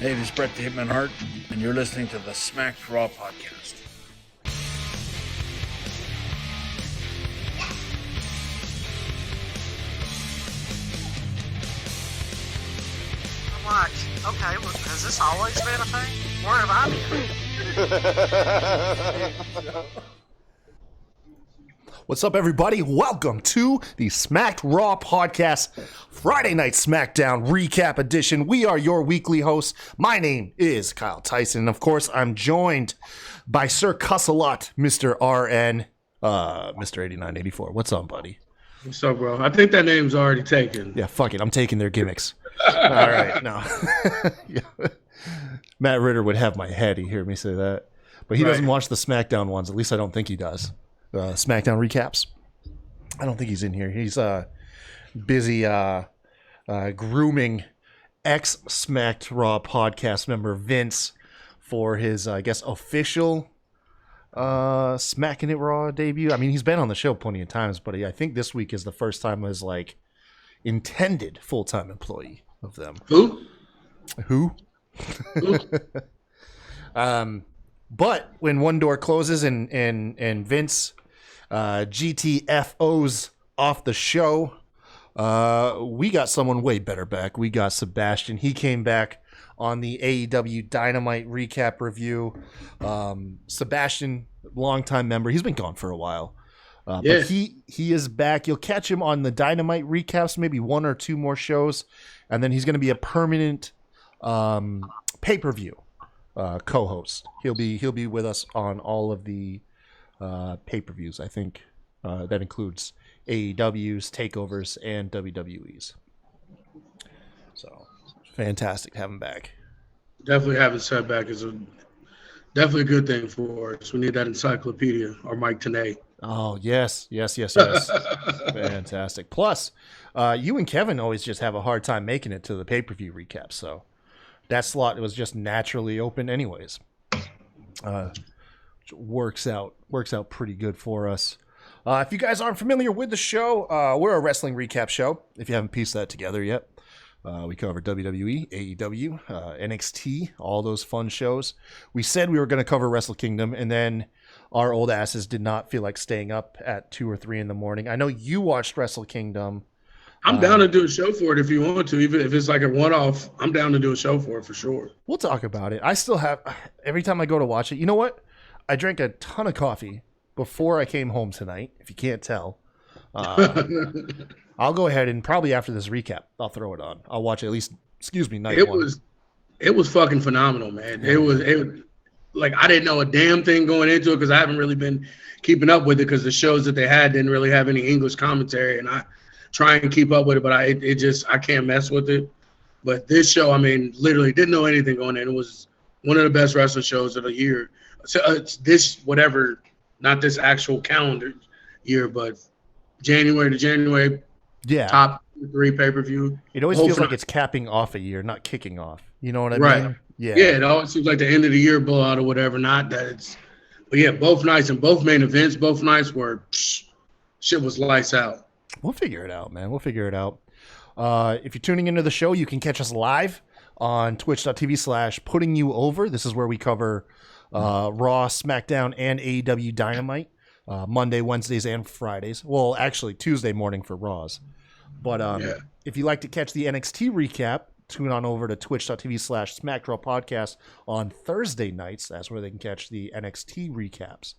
Hey, this is Brett the Hitman Hart, and you're listening to the Smacked Raw podcast. I'm like, okay, well, has this always been a thing? Where have I been? What's up, everybody? Welcome to the Smacked Raw podcast, Friday Night SmackDown Recap Edition. We are your weekly hosts. My name is Kyle Tyson, and of course, I'm joined by Sir Cussalot, Mr. RN, Mr. 8984. What's up, buddy? What's up, bro? I think that name's already taken. Yeah, fuck it. I'm taking their gimmicks. All right, no. Yeah. Matt Ritter would have my head. He hear me say that, but he doesn't watch the SmackDown ones. At least I don't think he does. SmackDown recaps. I don't think he's in here. He's busy grooming ex-Smacked Raw podcast member Vince for his, I guess, official Smacking It Raw debut. I mean, he's been on the show plenty of times, but I think this week is the first time as like intended full-time employee of them. Who? But when one door closes and Vince GTFO's off the show, we got someone way better back. We got Sebastian. He came back on the AEW Dynamite recap review. Sebastian, longtime member. He's been gone for a while. But he is back. You'll catch him on the Dynamite recaps, maybe one or two more shows, and then he's going to be a permanent pay-per-view co-host. He'll be with us on all of the pay-per-views. I think that includes AEW's, takeovers, and WWE's. So fantastic to have him back. Definitely having Seb back is definitely a good thing for us. We need that encyclopedia or Mike Tenay. Oh yes. Fantastic. Plus, you and Kevin always just have a hard time making it to the pay-per-view recap, so that slot was just naturally open anyways. Works out pretty good for us. If you guys aren't familiar with the show, we're a wrestling recap show. If you haven't pieced that together yet, we cover WWE, AEW, NXT, all those fun shows. We said we were going to cover Wrestle Kingdom, and then our old asses did not feel like staying up at 2 or 3 in the morning. I know you watched Wrestle Kingdom. I'm down to do a show for it if you want to. Even if it's like a one-off, I'm down to do a show for it for sure. We'll talk about it. I still have, every time I go to watch it, you know what? I drank a ton of coffee before I came home tonight, if you can't tell. I'll go ahead and probably after this recap, I'll throw it on. I'll watch it at least, night one. It was fucking phenomenal, man. Yeah. It was like I didn't know a damn thing going into it because I haven't really been keeping up with it because the shows that they had didn't really have any English commentary, and I try and keep up with it, but I can't mess with it. But this show, I mean, literally didn't know anything going in. It was one of the best wrestling shows of the year. So it's this whatever, not this actual calendar year, but January to January. Yeah. Top 3 pay-per-view. It always feels like it's capping off a year, not kicking off. You know what I mean? Yeah. Yeah, it always seems like the end of the year blowout or whatever. Not that it's, but yeah, both nights and both main events, both nights were shit was lights out. We'll figure it out, man. We'll figure it out. If you're tuning into the show, you can catch us live on twitch.tv/puttingyouover. This is where we cover Raw, SmackDown, and AEW Dynamite. Monday, Wednesdays, and Fridays. Well, actually, Tuesday morning for Raws. But if you like to catch the NXT recap, tune on over to twitch.tv/SmackDraw Podcast on Thursday nights. That's where they can catch the NXT recaps.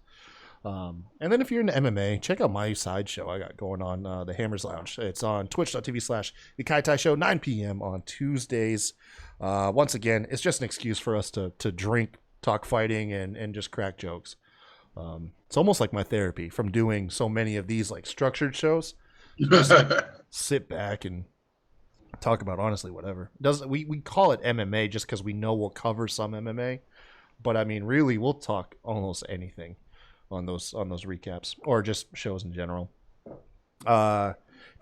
And then if you're into MMA, check out my side show I got going on, the Hammers Lounge. It's on twitch.tv/The Kai Tai Show, 9 p.m. on Tuesdays. Once again, it's just an excuse for us to drink, talk fighting, and just crack jokes. It's almost like my therapy from doing so many of these like structured shows. Just like, sit back and talk about honestly whatever. We call it MMA just because we know we'll cover some MMA, but I mean really we'll talk almost anything on those recaps or just shows in general.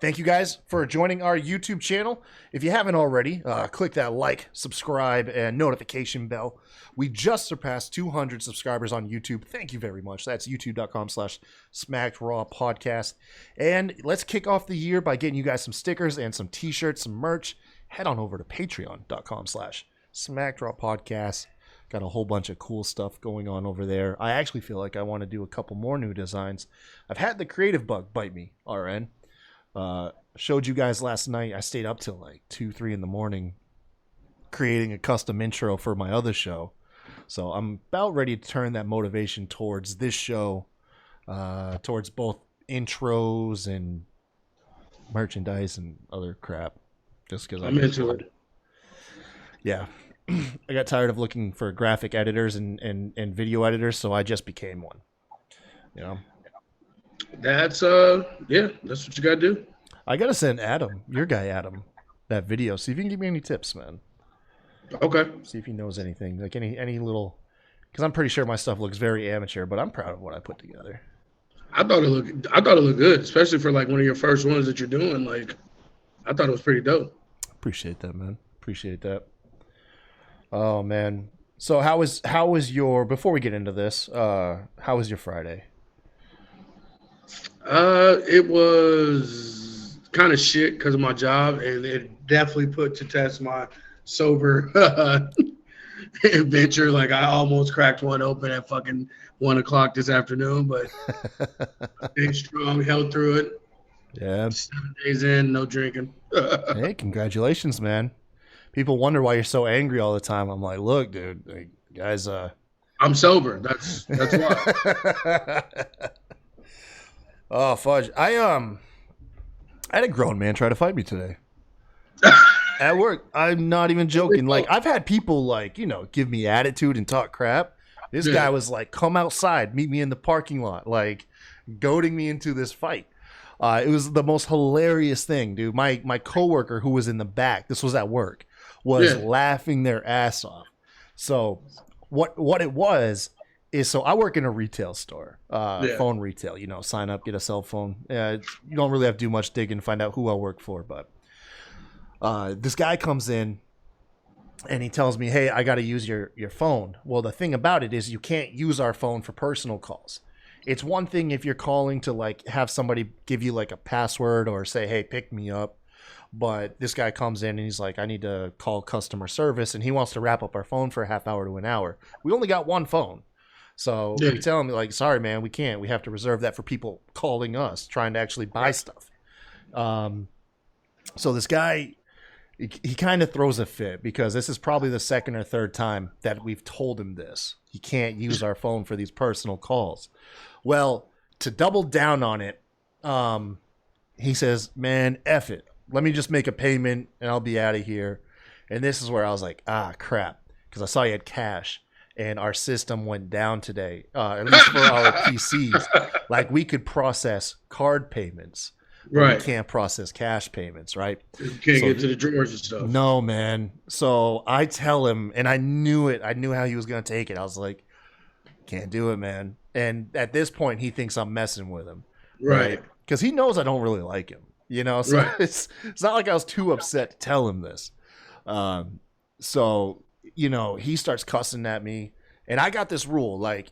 Thank you guys for joining our YouTube channel. If you haven't already, click that like, subscribe, and notification bell. We just surpassed 200 subscribers on YouTube. Thank you very much. That's youtube.com/SmackedRawPodcast. And let's kick off the year by getting you guys some stickers and some t-shirts, some merch. Head on over to patreon.com/ SmackDown podcast. Got a whole bunch of cool stuff going on over there. I actually feel like I want to do a couple more new designs. I've had the creative bug bite me, RN. Showed you guys last night. I stayed up till like 2, 3 in the morning creating a custom intro for my other show. So I'm about ready to turn that motivation towards this show, towards both intros and merchandise and other crap. Just because I'm into it. Yeah. I got tired of looking for graphic editors and video editors, so I just became one. You know? That's that's what you gotta do. I gotta send Adam, your guy Adam, that video. See if you can give me any tips, man. Okay. See if he knows anything, like any little, because I'm pretty sure my stuff looks very amateur, but I'm proud of what I put together. I thought it looked good, especially for like one of your first ones that you're doing. Like, I thought it was pretty dope. Appreciate that, man. Appreciate that. Oh man. So how was your, before we get into this, how was your Friday? It was kind of shit because of my job, and it definitely put to test my sober adventure. Like, I almost cracked one open at fucking 1:00 this afternoon, but stayed strong, held through it. Yeah. 7 days in, no drinking. Hey, congratulations, man. People wonder why you're so angry all the time. I'm like, look, dude, like, guys, I'm sober. That's why. Oh, fudge. I had a grown man try to fight me today. At work. I'm not even joking. Like, I've had people, like, you know, give me attitude and talk crap. This guy was like, come outside, meet me in the parking lot, like, goading me into this fight. It was the most hilarious thing, dude. My coworker who was in the back, this was at work, was laughing their ass off. So what it was is, so I work in a retail store, phone retail, you know, sign up, get a cell phone. You don't really have to do much digging to find out who I work for, but this guy comes in and he tells me, hey, I got to use your phone. Well, the thing about it is you can't use our phone for personal calls. It's one thing if you're calling to like have somebody give you like a password or say, hey, pick me up. But this guy comes in and he's like, I need to call customer service, and he wants to wrap up our phone for a half hour to an hour. We only got one phone. So we tell him, like, sorry, man, we can't. We have to reserve that for people calling us, trying to actually buy stuff. So this guy, he kind of throws a fit because this is probably the second or third time that we've told him this. He can't use our phone for these personal calls. Well, to double down on it, he says, man, F it. Let me just make a payment and I'll be out of here. And this is where I was like, crap, because I saw you had cash. And our system went down today, at least for our PCs. Like, we could process card payments, but we can't process cash payments, right? You can't get to the drawers and stuff. No, man. So I tell him, and I knew it. I knew how he was going to take it. I was like, can't do it, man. And at this point, he thinks I'm messing with him. Right? Because he knows I don't really like him, you know? So it's not like I was too upset to tell him this. So, you know, he starts cussing at me, and I got this rule, like,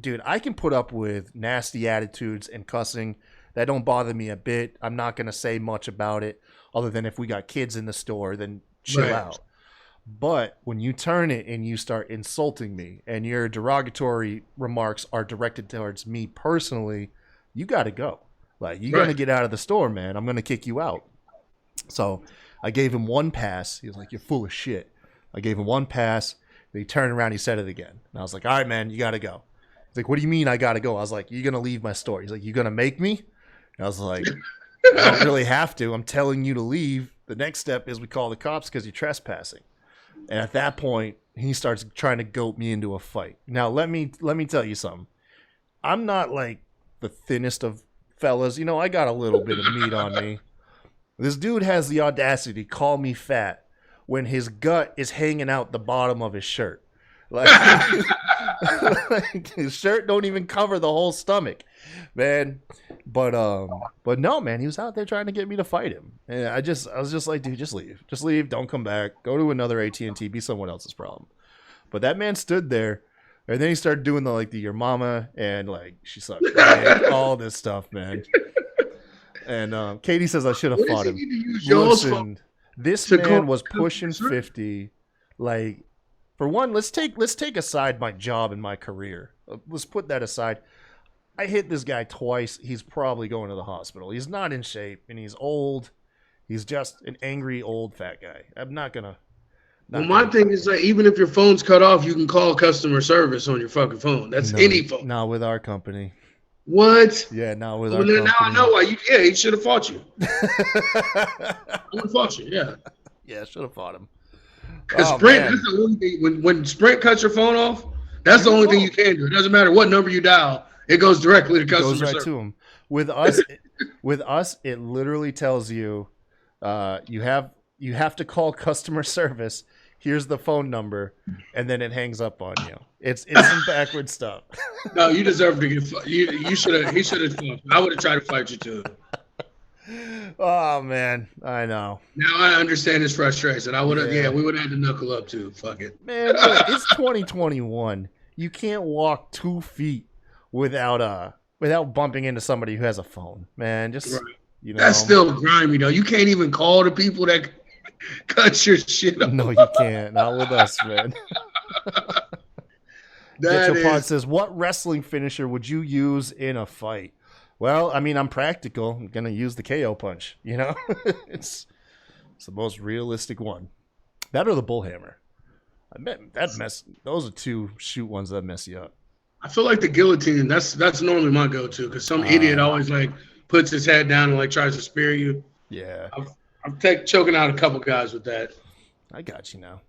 dude, I can put up with nasty attitudes and cussing. That don't bother me a bit. I'm not going to say much about it other than if we got kids in the store, then chill out. But when you turn it and you start insulting me and your derogatory remarks are directed towards me personally, you got to go. Like, you're going to get out of the store, man. I'm going to kick you out. So I gave him one pass. He was like, you're full of shit. I gave him one pass. Then he turned around. He said it again. And I was like, all right, man, you got to go. He's like, what do you mean I got to go? I was like, you're going to leave my store. He's like, you going to make me? And I was like, I don't really have to. I'm telling you to leave. The next step is we call the cops because you're trespassing. And at that point, he starts trying to goat me into a fight. Now, let me tell you something. I'm not like the thinnest of fellas. You know, I got a little bit of meat on me. This dude has the audacity to call me fat when his gut is hanging out the bottom of his shirt. Like, like his shirt don't even cover the whole stomach, man. But no, man, he was out there trying to get me to fight him, and I was just like, dude, just leave, don't come back, go to another AT&T, be someone else's problem. But that man stood there, and then he started doing the your mama and like she sucked all this stuff, man. And Katie says I should have fought him. Listen, this man was pushing 50. Like, for one, let's take aside my job and my career. Let's put that aside. I hit this guy twice. He's probably going to the hospital. He's not in shape, and he's old. He's just an angry old fat guy. I'm not gonna. My thing is that even if your phone's cut off, you can call customer service on your fucking phone. That's any phone. Not with our company. What? Yeah, not with our company. Now I know why. He should have fought you. I would have fought you. Yeah. Yeah, should have fought him. Because Sprint, that's the only thing. When Sprint cuts your phone off, that's the only thing you can do. It doesn't matter what number you dial. It goes directly to customer service. Goes right to him. With us, it literally tells you, you have to call customer service. Here's the phone number, and then it hangs up on you. It's some backward stuff. No, you deserve to get. You should have. He should have. I would have tried to fight you too. Oh man, I know. Now I understand his frustration. I would have. Yeah, we would have had to knuckle up too. Fuck it, man. Look, it's 2021. You can't walk 2 feet without bumping into somebody who has a phone, man. Just right. That's still grimy though. You can't even call the people that cut your shit off. No, you can't. Not with us, man. Pod says, "What wrestling finisher would you use in a fight?" Well, I mean, I'm practical. I'm gonna use the KO punch. It's the most realistic one. That or the bullhammer. I bet those are two shoot ones that mess you up. I feel like the guillotine. That's normally my go-to because some idiot always puts his head down and tries to spear you. Yeah. I'm choking out a couple guys with that. I got you now.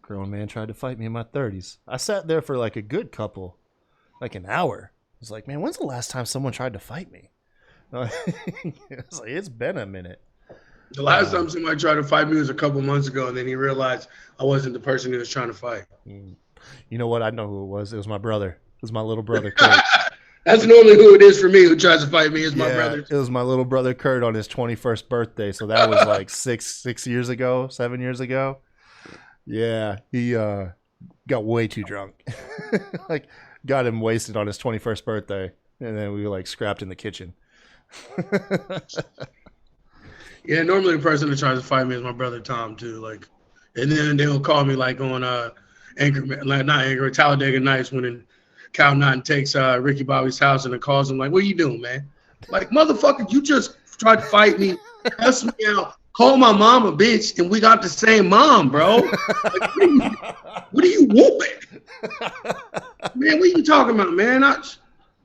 Grown man tried to fight me in my 30s. I sat there for a good couple, an hour. I was like, man, when's the last time someone tried to fight me? It's been a minute. The last time somebody tried to fight me was a couple months ago, and then he realized I wasn't the person he was trying to fight. You know what? I know who it was. It was my brother. It was my little brother, Kurt. That's normally who it is for me who tries to fight me is my brother. It was my little brother Kurt on his 21st birthday. So that was 6 years ago, 7 years ago. Yeah, he got way too drunk. Got him wasted on his 21st birthday. And then we were scrapped in the kitchen. Yeah, normally the person that tries to fight me is my brother Tom too. And then they'll call me on Talladega Nights when Cal Naughton takes Ricky Bobby's house and then calls him what are you doing, man? Motherfucker, you just tried to fight me, cuss me out, call my mom a bitch, and we got the same mom, bro. What are you whooping? Man, what are you talking about, man?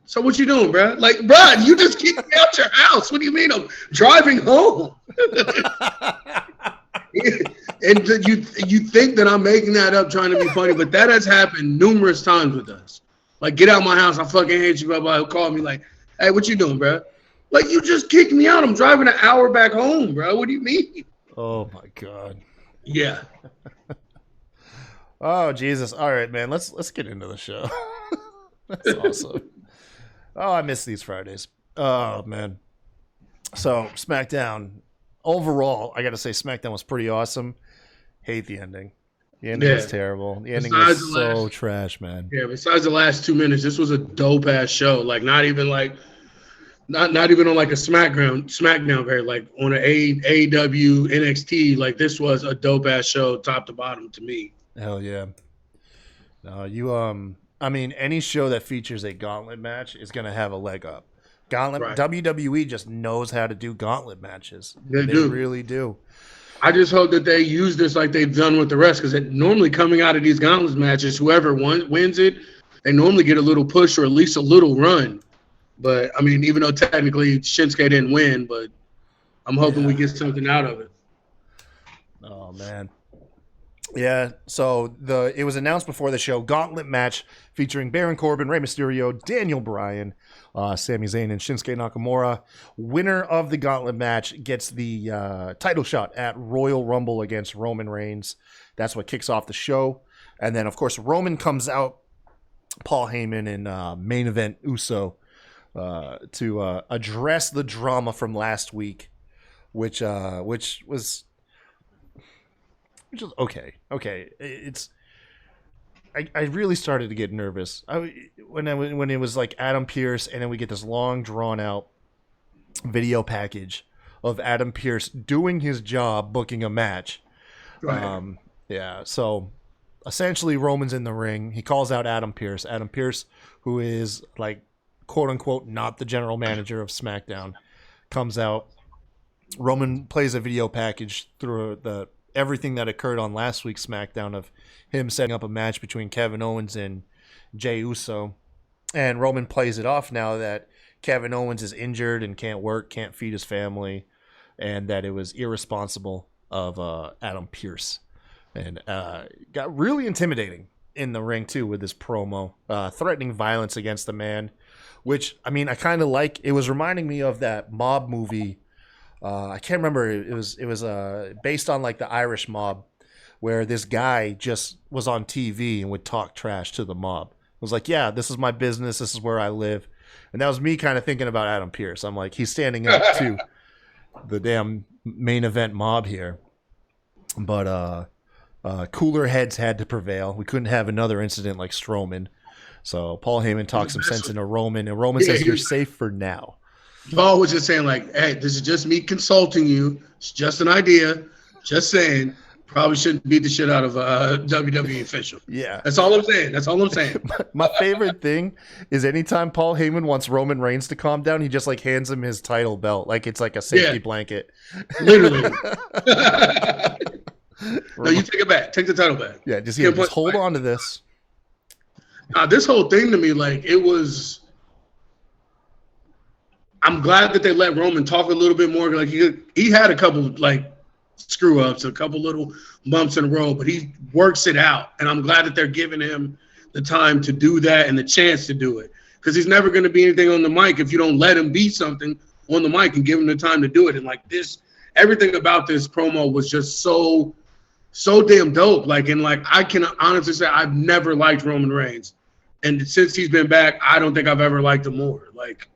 So what you doing, bro? Bro, you just kicked me out your house. What do you mean I'm driving home? And you think that I'm making that up trying to be funny, but that has happened numerous times with us. Get out of my house. I fucking hate you, blah, blah. He'll call me hey, what you doing, bro? You just kicked me out. I'm driving an hour back home, bro. What do you mean? Oh, my God. Yeah. Oh, Jesus. All right, man. Let's get into the show. That's awesome. Oh, I miss these Fridays. Oh, man. So, SmackDown. Overall, I got to say SmackDown was pretty awesome. Hate the ending. The ending was terrible. The ending was so trash, man. Yeah, besides the last 2 minutes, this was a dope-ass show. Not even not even on a SmackDown very on an AEW NXT. This was a dope-ass show top to bottom to me. Hell yeah. No, I mean, any show that features a gauntlet match is going to have a leg up. WWE just knows how to do gauntlet matches. They really do. I just hope that they use this like they've done with the rest, because normally coming out of these gauntlet matches, whoever wins it, they normally get a little push or at least a little run. But, I mean, even though technically Shinsuke didn't win, but I'm hoping we get something out of it. Oh, man. Yeah, so it was announced before the show, Gauntlet Match featuring Baron Corbin, Rey Mysterio, Daniel Bryan, Sami Zayn, and Shinsuke Nakamura. Winner of the Gauntlet Match gets the title shot at Royal Rumble against Roman Reigns. That's what kicks off the show. And then, of course, Roman comes out, Paul Heyman, and main event Uso to address the drama from last week, which was... Just okay. I really started to get nervous. When it was Adam Pearce, and then we get this long drawn out video package of Adam Pearce doing his job, booking a match. Right. Yeah, so essentially Roman's in the ring. He calls out Adam Pearce. Adam Pearce, who is like, quote unquote, not the general manager of SmackDown, comes out. Roman plays a video package through everything that occurred on last week's SmackDown of him setting up a match between Kevin Owens and Jey Uso. And Roman plays it off now that Kevin Owens is injured and can't work, can't feed his family, and that it was irresponsible of Adam Pearce. And got really intimidating in the ring, too, with this promo. Threatening violence against the man, which, I mean, I kind of like. It was reminding me of that mob movie. I can't remember. It was based on, like, the Irish mob, where this guy just was on TV and would talk trash to the mob. It was like, yeah, this is my business. This is where I live. And that was me kind of thinking about Adam Pearce. I'm like, he's standing up to the damn main event mob here. But cooler heads had to prevail. We couldn't have another incident like Strowman. So Paul Heyman talks some sense into Roman, and Roman says, you're safe for now. Paul was just saying, like, hey, this is just me consulting you. It's just an idea. Just saying. Probably shouldn't beat the shit out of a WWE official. Yeah. That's all I'm saying. That's all I'm saying. My favorite thing is anytime Paul Heyman wants Roman Reigns to calm down, he just like hands him his title belt like it's like a safety blanket. Literally. No, you take it back. Take the title back. Yeah, just hold on to this. This whole thing to me, like, it was. I'm glad that they let Roman talk a little bit more. Like he had a couple like screw ups, a couple little bumps in a row, but he works it out, and I'm glad that they're giving him the time to do that and the chance to do it, because he's never going to be anything on the mic if you don't let him be something on the mic and give him the time to do it. And like this, everything about this promo was just so damn dope. Like, and like I can honestly say I've never liked Roman Reigns, and since he's been back, I don't think I've ever liked him more. Like,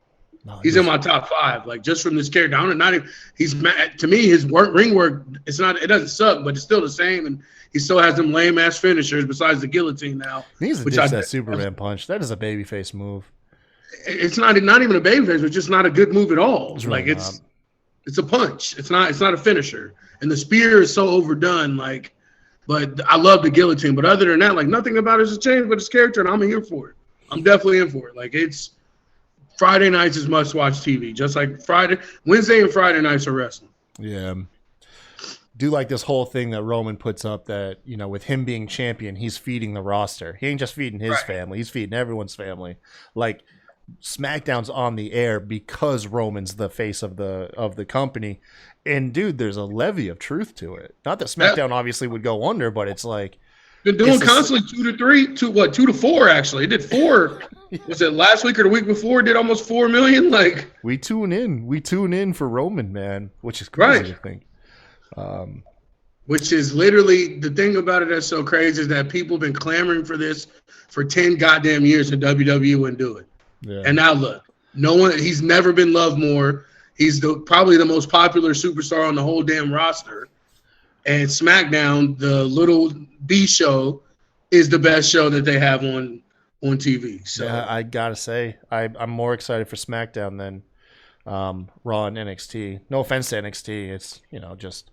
he's in my top 5, like just from this character. To me, his ring work, it doesn't suck, but it's still the same, and he still has them lame ass finishers besides the guillotine now. He needs to ditch that Superman punch. That is a babyface move. It's not even a babyface. It's just not a good move at all. It's really it's a punch. It's not a finisher, and the spear is so overdone. Like, but I love the guillotine. But other than that, like nothing about it has changed. But his character, and I'm here for it. I'm definitely in for it. Like it's. Friday nights is must-watch TV, just like Wednesday and Friday nights are wrestling. Yeah. Do like this whole thing that Roman puts up that, you know, with him being champion, he's feeding the roster. He ain't just feeding his family. He's feeding everyone's family. Like, SmackDown's on the air because Roman's the face of the company. And, dude, there's a levy of truth to it. Not that SmackDown obviously would go under, but it's like, been doing constantly 2 to 4 actually. It did 4. Was it last week or the week before? It did almost 4 million. Like we tune in for Roman, man, which is crazy to think. Which is literally the thing about it that's so crazy is that people have been clamoring for this for 10 goddamn years, and WWE wouldn't do it. Yeah. And now look, he's never been loved more. He's probably the most popular superstar on the whole damn roster. And SmackDown, the little B show, is the best show that they have on TV. So yeah, I gotta say, I'm more excited for SmackDown than Raw and NXT. No offense to NXT, it's just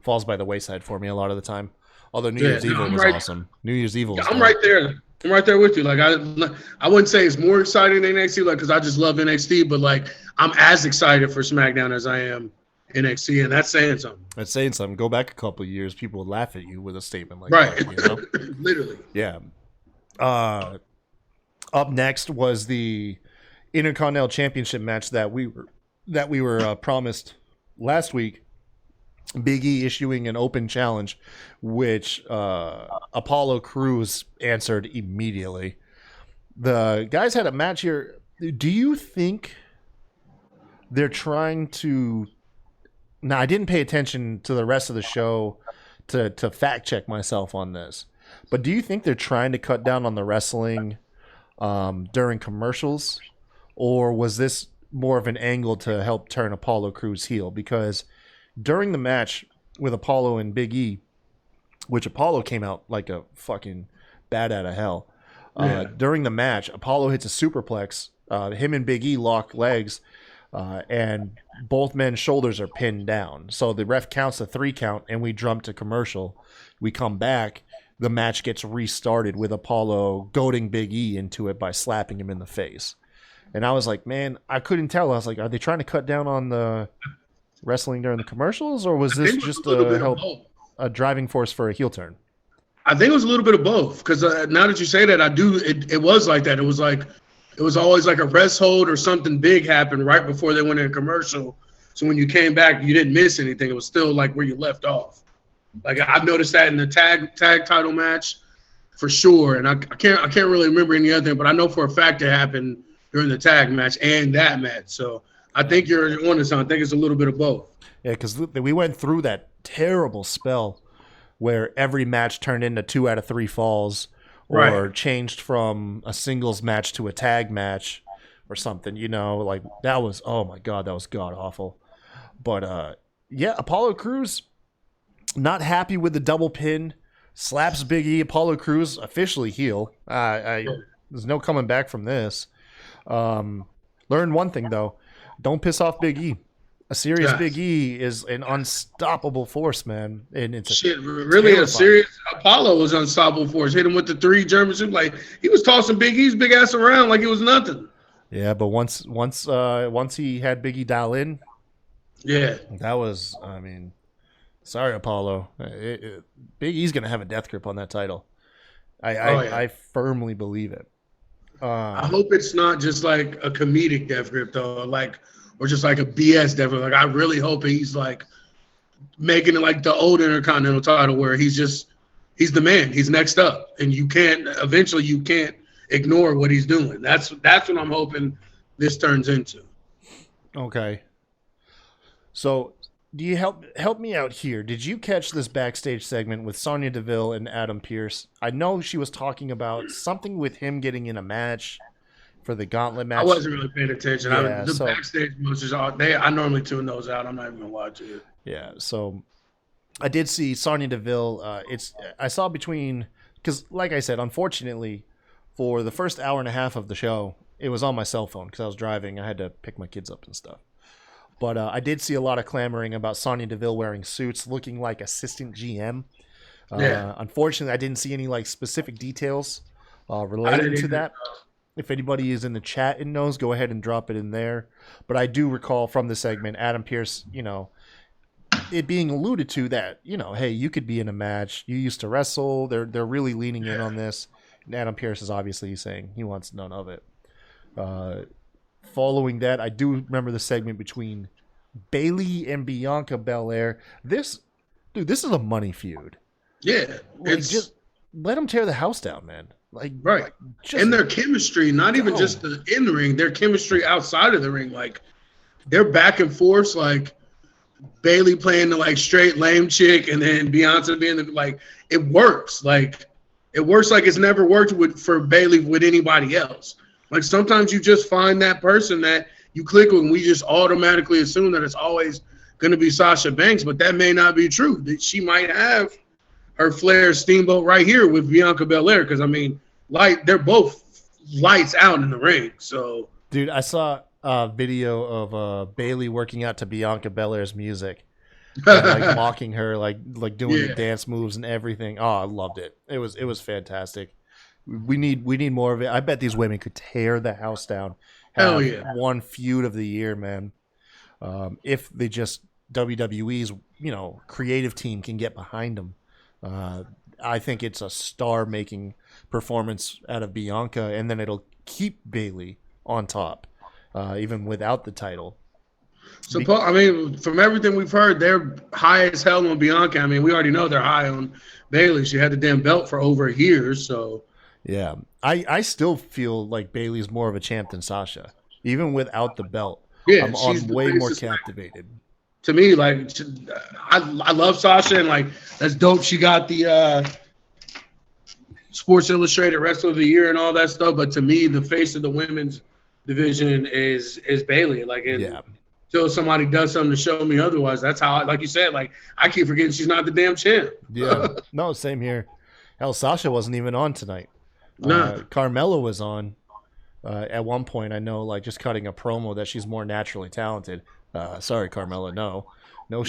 falls by the wayside for me a lot of the time. Although New Year's Evil was awesome. New Year's Evil. I'm right there. I'm right there with you. Like I wouldn't say it's more exciting than NXT, like because I just love NXT, but like I'm as excited for SmackDown as I am NXT, and that's saying something. That's saying something. Go back a couple of years, people would laugh at you with a statement like that. Right. Literally. Yeah. Up next was the Intercontinental Championship match that we were promised last week. Big E issuing an open challenge, which Apollo Crews answered immediately. The guys had a match here. Do you think they're trying to... Now, I didn't pay attention to the rest of the show to fact check myself on this, but do you think they're trying to cut down on the wrestling during commercials, or was this more of an angle to help turn Apollo Crews heel? Because during the match with Apollo and Big E, which Apollo came out like a fucking bat out of hell, during the match, Apollo hits a superplex. Him and Big E lock legs. and both men's shoulders are pinned down. So the ref counts a 3 count, and we jump to commercial. We come back. The match gets restarted with Apollo goading Big E into it by slapping him in the face. And I was like, man, I couldn't tell. I was like, are they trying to cut down on the wrestling during the commercials, or was this just a driving force for a heel turn? I think it was a little bit of both, because now that you say that, it was like that. It was always like a rest hold or something big happened right before they went in a commercial. So when you came back, you didn't miss anything. It was still like where you left off. Like I've noticed that in the tag title match for sure. And I can't really remember any other thing, but I know for a fact it happened during the tag match and that match. So I think you're on to something. I think it's a little bit of both. Yeah, because we went through that terrible spell where every match turned into 2 out of 3 falls, or changed from a singles match to a tag match or something, like that was, oh my God, that was god awful. But yeah, Apollo Crews not happy with the double pin, slaps Big E. Apollo Crews officially heel. There's no coming back from this. Learn one thing though, don't piss off Big E. A serious Big E is an unstoppable force, man. And it's a serious Apollo was unstoppable force. Hit him with the 3 German suplex. Like he was tossing Big E's big ass around like it was nothing. Yeah, but once he had Big E dial in, that was, I mean, sorry Apollo, Big E's gonna have a death grip on that title. I firmly believe it. I hope it's not just like a comedic death grip though, or just like a BS death grip. Like I really hope he's like making it like the old Intercontinental title where he's the man. He's next up, and you can't ignore what he's doing. That's what I'm hoping this turns into. Okay. So, do you help me out here? Did you catch this backstage segment with Sonya Deville and Adam Pearce? I know she was talking about something with him getting in a match for the Gauntlet match. I wasn't really paying attention. Yeah, backstage matches, I normally tune those out. I'm not even gonna watch it. Yeah, so I did see Sonya Deville. I saw because like I said, unfortunately, for the first hour and a half of the show, it was on my cell phone because I was driving. I had to pick my kids up and stuff. But I did see a lot of clamoring about Sonya Deville wearing suits, looking like assistant GM. Unfortunately, I didn't see any like specific details related to that. If anybody is in the chat and knows, go ahead and drop it in there. But I do recall from the segment, Adam Pearce, it being alluded to that, hey, you could be in a match. You used to wrestle. They're really leaning in on this. And Adam Pearce is obviously saying he wants none of it. Following that, I do remember the segment between Bayley and Bianca Belair. This is a money feud. Yeah, just let them tear the house down, man. And their chemistry, not even just in the ring, their chemistry outside of the ring, like they're back and forth, like Bayley playing the like straight lame chick, and then Bianca being it works, like it's never worked for Bayley with anybody else. Like sometimes you just find that person that you click with, and we just automatically assume that it's always going to be Sasha Banks, but that may not be true. That she might have her Flair Steamboat right here with Bianca Belair, because I mean, they're both lights out in the ring. So, dude, I saw a video of Bayley working out to Bianca Belair's music, and, mocking her, doing the dance moves and everything. Oh, I loved it. It was fantastic. We need more of it. I bet these women could tear the house down. Hell yeah! One feud of the year, man. If they just WWE's creative team can get behind them. I think it's a star-making performance out of Bianca, and then it'll keep Bayley on top, even without the title. So, I mean, from everything we've heard, they're high as hell on Bianca. I mean, we already know they're high on Bayley. She had the damn belt for over a year, so. Yeah, I still feel like Bayley's more of a champ than Sasha, even without the belt. Yeah, I'm way more captivated. To me, I love Sasha, and that's dope. She got the Sports Illustrated Wrestler of the Year and all that stuff. But to me, the face of the women's division is Bayley. Until somebody does something to show me otherwise, that's how. Like you said, I keep forgetting she's not the damn champ. Yeah, no, same here. Hell, Sasha wasn't even on tonight. Nah. Carmella was on. at one point, I know, like just cutting a promo that she's more naturally talented. Sorry, Carmella, no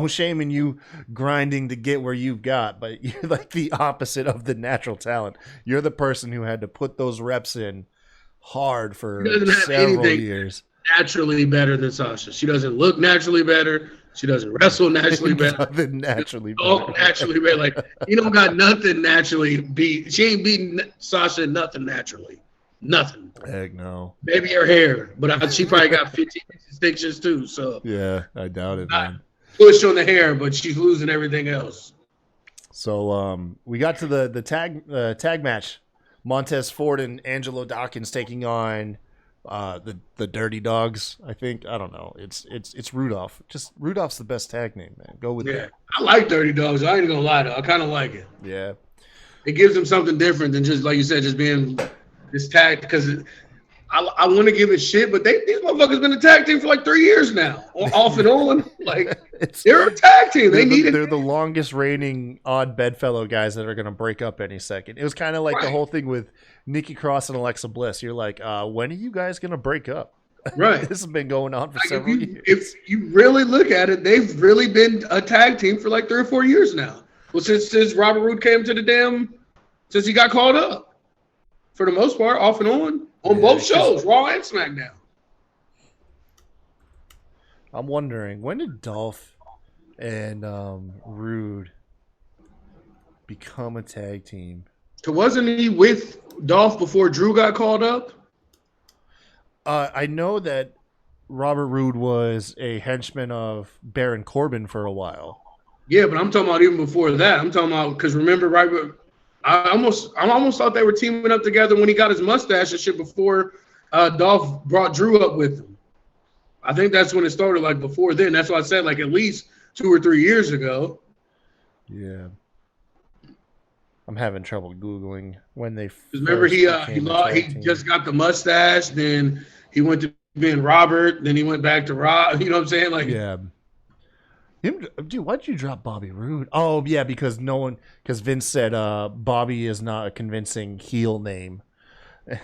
shame in you grinding to get where you've got, but you're like the opposite of the natural talent. You're the person who had to put those reps in hard for several years. Naturally better than Sasha. She doesn't look naturally better. She doesn't wrestle naturally better. Nothing naturally better. Naturally better. Like, you don't got nothing naturally beat. She ain't beating Sasha nothing naturally. Nothing. Heck no. Maybe her hair, but she probably got 15 distinctions too. So yeah, I doubt it, man. Push on the hair, but she's losing everything else. So we got to the tag match. Montes Ford and Angelo Dawkins taking on the Dirty Dogs. I think, I don't know. It's Rudolph. Just Rudolph's the best tag name, man. Go with that. I like Dirty Dogs. I ain't gonna lie though. I kind of like it. Yeah. It gives them something different than just, like you said, just being this tag, because I want to give it shit, but these motherfuckers been a tag team for like 3 years now, off and on. Like, they're a tag team. They're the longest reigning odd bedfellow guys that are going to break up any second. It was kind of like the whole thing with Nikki Cross and Alexa Bliss. You're like, when are you guys going to break up? Right. This has been going on for several years. If you really look at it, they've really been a tag team for like 3 or 4 years now. Well, since Robert Roode came to since he got called up. For the most part, off and on both shows, Raw and SmackDown. I'm wondering, when did Dolph and Rude become a tag team? So wasn't he with Dolph before Drew got called up? I know that Robert Roode was a henchman of Baron Corbin for a while. Yeah, but I'm talking about even before that. I'm talking about, because remember, right? I almost thought they were teaming up together when he got his mustache and shit before Dolph brought Drew up with him. I think that's when it started, like before then. That's why I said like at least 2 or 3 years ago. Yeah. I'm having trouble Googling when they remember he just got the mustache, then he went to being Robert, then he went back to Rob. You know what I'm saying? Like, yeah. Dude, why'd you drop Bobby Roode? Oh, yeah, because Vince said Bobby is not a convincing heel name. At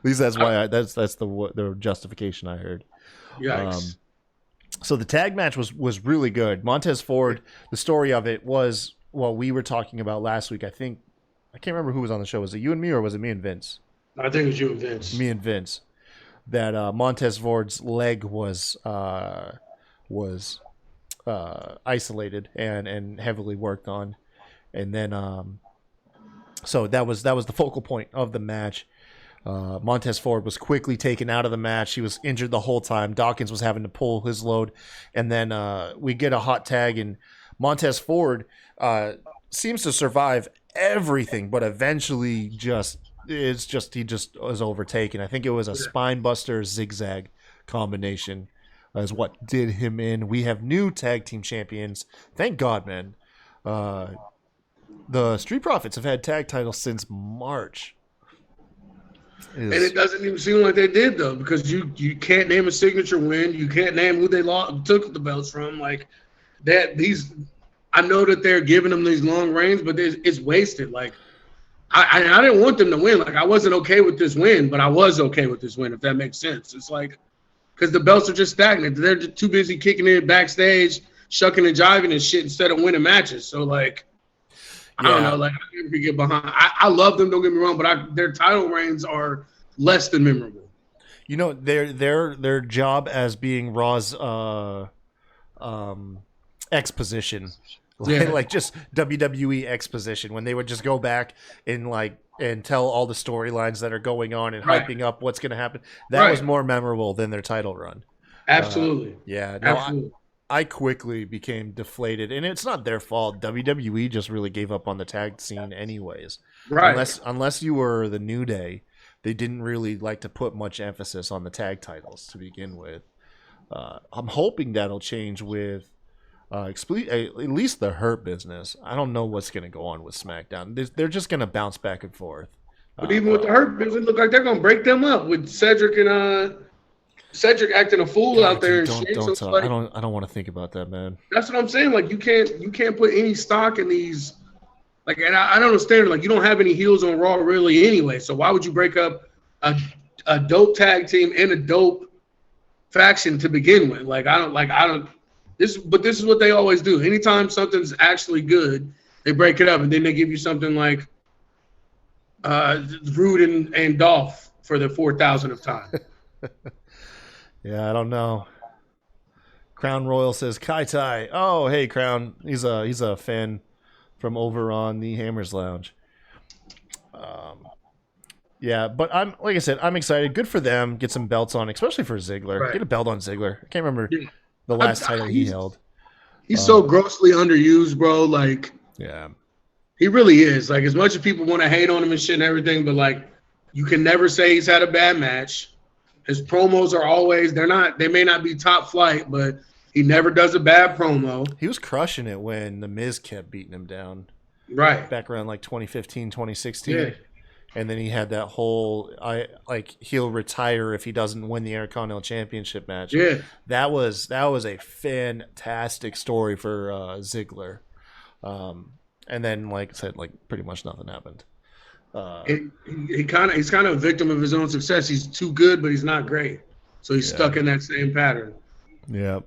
least that's why that's the justification I heard. Yikes. So the tag match was really good. Montes Ford, the story of it was what we were talking about last week. I can't remember who was on the show. Was it you and me, or was it me and Vince? I think it was you and Vince. Me and Vince. That Montes Ford's leg was isolated and heavily worked on, and then so that was the focal point of the match. Montes Ford was quickly taken out of the match. He was injured the whole time. Dawkins was having to pull his load, and then we get a hot tag, and Montes Ford seems to survive everything, but eventually he just was overtaken. I think it was a spine buster zigzag combination is what did him in. We have new tag team champions. Thank God, man. The Street Profits have had tag titles since March. And it doesn't even seem like they did, though, because you can't name a signature win. You can't name who they took the belts from. Like that, I know that they're giving them these long reigns, but it's wasted. Like I didn't want them to win. Like I wasn't okay with this win, but I was okay with this win, if that makes sense. It's like, because the belts are just stagnant. They're just too busy kicking it backstage, shucking and jiving and shit instead of winning matches. So, like, I don't know. Like, I never could get behind. I love them, don't get me wrong, but their title reigns are less than memorable. You know, their job as being Raw's exposition, like just WWE exposition, when they would just go back and tell all the storylines that are going on and hyping up what's going to happen. That was more memorable than their title run. Absolutely. Absolutely. I quickly became deflated, and it's not their fault. WWE just really gave up on the tag scene anyways. Right. Unless you were the New Day, they didn't really like to put much emphasis on the tag titles to begin with. I'm hoping that'll change with at least the Hurt Business. I don't know what's going to go on with SmackDown. They're just going to bounce back and forth. But even with the Hurt Business, it look like they're going to break them up with Cedric and Cedric acting a fool out there. I don't want to think about that, man. That's what I'm saying. Like you can't put any stock in these. Like, and I don't understand. Like, you don't have any heels on Raw really anyway. So why would you break up a dope tag team and a dope faction to begin with? Like, I don't. This is what they always do. Anytime something's actually good, they break it up, and then they give you something like Rude and Dolph for the 4,000th time. Yeah, I don't know. Crown Royal says Kai Tai. Oh, hey Crown. He's a fan from over on the Hammers Lounge. Yeah, but like I said, I'm excited. Good for them. Get some belts on, especially for Ziggler. Right. Get a belt on Ziggler. I can't remember the last title he held. He's so grossly underused, bro. Like, yeah, he really is. Like, as much as people want to hate on him and shit and everything, but like, you can never say he's had a bad match. His promos are always, they may not be top flight, but he never does a bad promo. He was crushing it when The Miz kept beating him down. Right. Back around like 2015, 2016. Yeah. And then he had that whole, he'll retire if he doesn't win the Intercontinental Championship match. Yeah. That was a fantastic story for Ziggler. And then, like I said, pretty much nothing happened. He's kind of a victim of his own success. He's too good, but he's not great. So he's stuck in that same pattern. Yeah.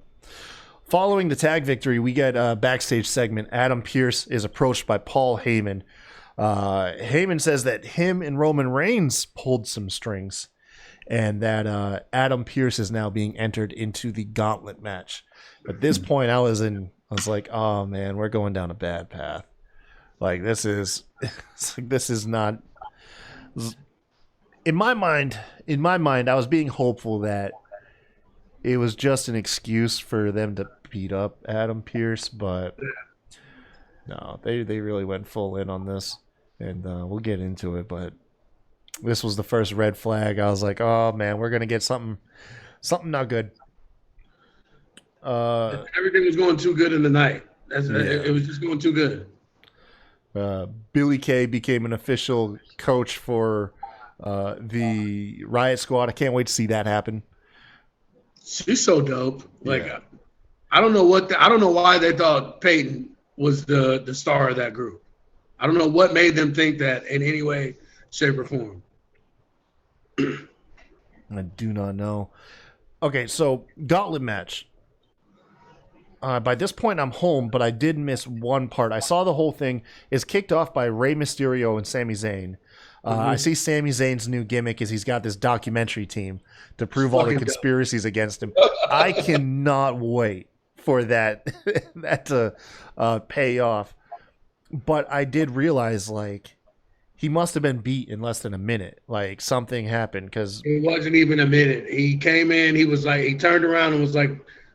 Following the tag victory, we get a backstage segment. Adam Pearce is approached by Paul Heyman. Heyman says that him and Roman Reigns pulled some strings, and that Adam Pearce is now being entered into the Gauntlet match. At this point, I was like, oh man, we're going down a bad path. Like, this is not. In my mind, I was being hopeful that it was just an excuse for them to beat up Adam Pearce, but no, they really went full in on this, and we'll get into it. But this was the first red flag. I was like, oh man, we're gonna get something not good. Everything was going too good in the night. It was just going too good. Billy Kay became an official coach for the Riot Squad. I can't wait to see that happen. She's so dope. Like, I don't know why they thought Peyton was the star of that group. I don't know what made them think that in any way, shape, or form. I do not know. Okay, so Gauntlet match. By this point, I'm home, but I did miss one part. I saw the whole thing is kicked off by Rey Mysterio and Sami Zayn. I see Sami Zayn's new gimmick is he's got this documentary team to prove all the conspiracies against him. I cannot wait for that to pay off. But I did realize, like, he must have been beat in less than a minute. Like, something happened because it wasn't even a minute. He came in. He was like, he turned around and was like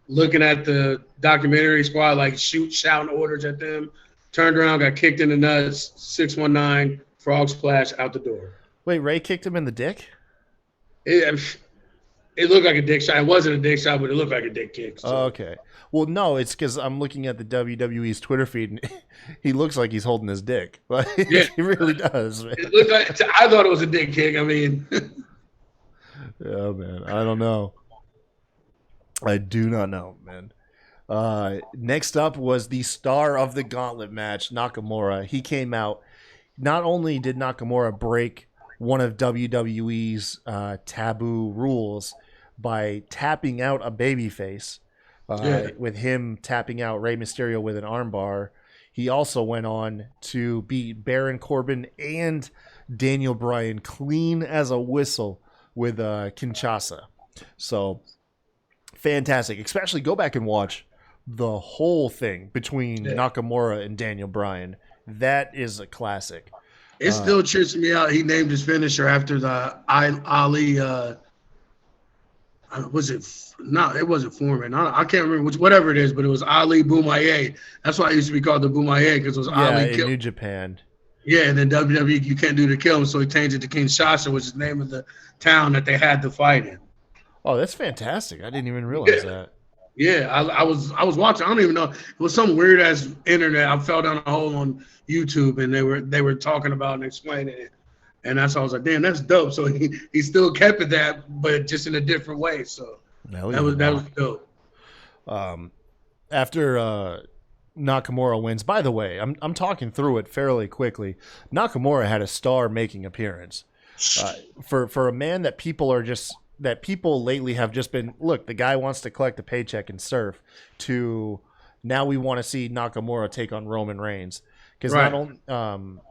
looking at the documentary squad, like shouting orders at them. Turned around, got kicked in the nuts. 619 frog splash out the door. Wait, Ray kicked him in the dick? It looked like a dick shot. It wasn't a dick shot, but it looked like a dick kick. So. Oh, okay. Well, no, it's because I'm looking at the WWE's Twitter feed, and he looks like he's holding his dick. Like, yeah, he really does. Man. It looked like, I thought it was a dick kick. I mean, yeah, man. I don't know. I do not know, man. Next up was the star of the Gauntlet match, Nakamura. He came out. Not only did Nakamura break one of WWE's taboo rules by tapping out a babyface, with him tapping out Rey Mysterio with an armbar, he also went on to beat Baron Corbin and Daniel Bryan clean as a whistle with Kinshasa. So fantastic. Especially go back and watch the whole thing between Nakamura and Daniel Bryan. That is a classic. It still trips me out. He named his finisher after the Ali. Was it? No, it wasn't Foreman. I can't remember whatever it is, but it was Ali Boumaier. That's why it used to be called the Boumaier because it was Ali. In New Japan. Yeah, and then WWE, you can't do the kill him, so he changed it to Kinshasa, which is the name of the town that they had the fight in. Oh, that's fantastic! I didn't even realize that. Yeah, I was watching. I don't even know. It was some weird ass internet. I fell down a hole on YouTube, and they were talking about and explaining it, and that's why I was like, damn, that's dope. So he still kept it that, but just in a different way. So that was dope. After Nakamura wins. By the way, I'm talking through it fairly quickly. Nakamura had a star-making appearance. For a man that people lately have just been, look, the guy wants to collect a paycheck and surf, to now we want to see Nakamura take on Roman Reigns. Because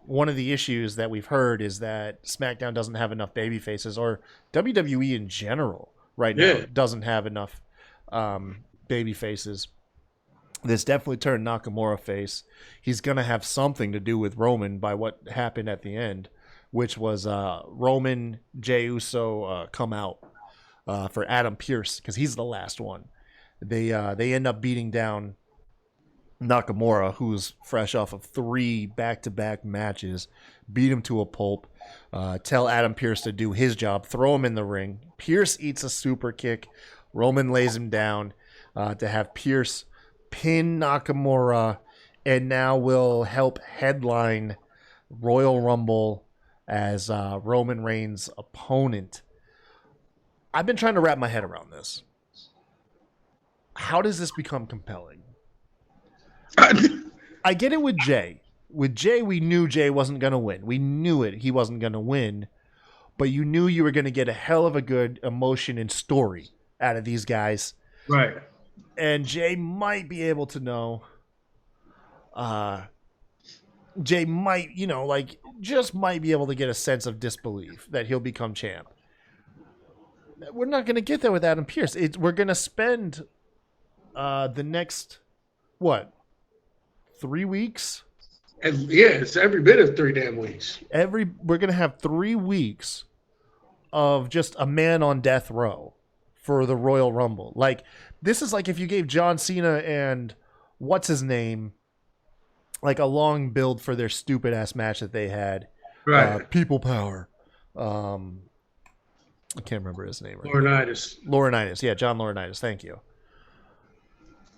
one of the issues that we've heard is that SmackDown doesn't have enough baby faces, or WWE in general now doesn't have enough baby faces. This definitely turned Nakamura face. He's going to have something to do with Roman by what happened at the end, which was Roman, Jey Uso come out for Adam Pearce, because he's the last one. They end up beating down Nakamura, who's fresh off of 3 back-to-back matches, beat him to a pulp, tell Adam Pearce to do his job, throw him in the ring. Pearce eats a super kick. Roman lays him down to have Pearce pin Nakamura, and now will help headline Royal Rumble as Roman Reigns' opponent. I've been trying to wrap my head around this. How does this become compelling? I get it with Jey. With Jey, we knew Jey wasn't going to win. We knew it. He wasn't going to win. But you knew you were going to get a hell of a good emotion and story out of these guys. Right. And Jey might be able to know. Jey might, just might be able to get a sense of disbelief that he'll become champ. We're not going to get that with Adam Pearce. We're going to spend the next, 3 weeks? And it's every bit of 3 damn weeks. We're going to have 3 weeks of just a man on death row for the Royal Rumble. Like, this is like if you gave John Cena and what's his name like a long build for their stupid ass match that they had. Right. People Power. I can't remember his name. Laurinaitis. Yeah, John Laurinaitis. Thank you.